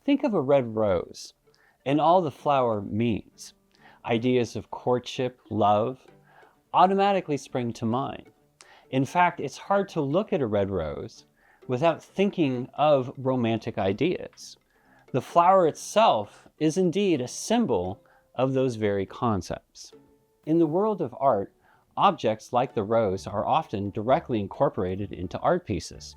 Think of a red rose and all the flower means. Ideas of courtship, love, automatically spring to mind. In fact, it's hard to look at a red rose without thinking of romantic ideas. The flower itself is indeed a symbol of those very concepts. In the world of art, objects like the rose are often directly incorporated into art pieces.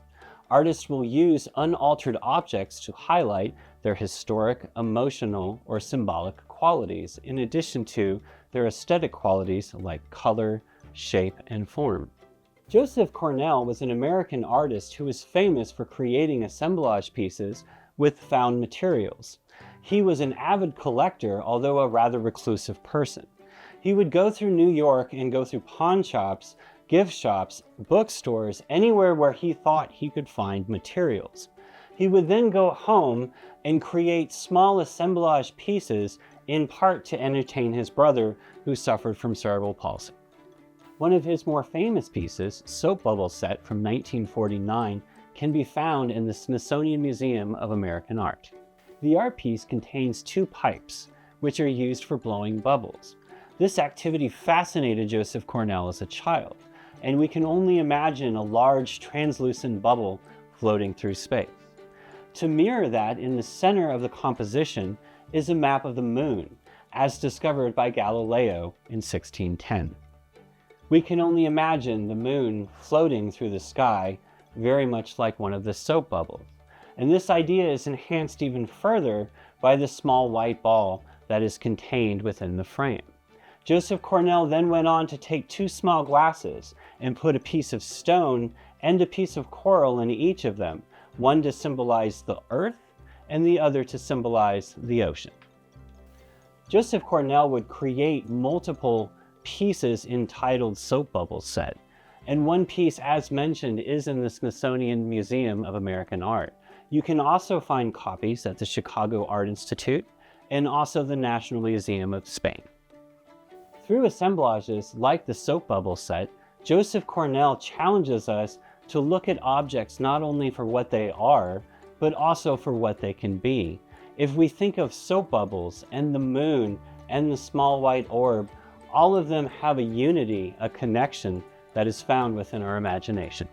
Artists will use unaltered objects to highlight their historic, emotional, or symbolic qualities, in addition to their aesthetic qualities like color, shape, and form. Joseph Cornell was an American artist who was famous for creating assemblage pieces with found materials. He was an avid collector, although a rather reclusive person. He would go through New York and go through pawn shops, gift shops, bookstores, anywhere where he thought he could find materials. He would then go home and create small assemblage pieces, in part to entertain his brother, who suffered from cerebral palsy. One of his more famous pieces, Soap Bubble Set from 1949, can be found in the Smithsonian Museum of American Art. The art piece contains two pipes, which are used for blowing bubbles. This activity fascinated Joseph Cornell as a child, and we can only imagine a large translucent bubble floating through space. To mirror that, in the center of the composition is a map of the moon, as discovered by Galileo in 1610. We can only imagine the moon floating through the sky, very much like one of the soap bubbles. And this idea is enhanced even further by the small white ball that is contained within the frame. Joseph Cornell then went on to take two small glasses and put a piece of stone and a piece of coral in each of them, one to symbolize the earth and the other to symbolize the ocean. Joseph Cornell would create multiple pieces entitled Soap Bubble Set, and one piece, as mentioned, is in the Smithsonian Museum of American Art. You can also find copies at the Chicago Art Institute and also the National Museum of Spain. Through assemblages like the Soap Bubble Set, Joseph Cornell challenges us to look at objects not only for what they are, but also for what they can be. If we think of soap bubbles and the moon and the small white orb, all of them have a unity, a connection that is found within our imagination.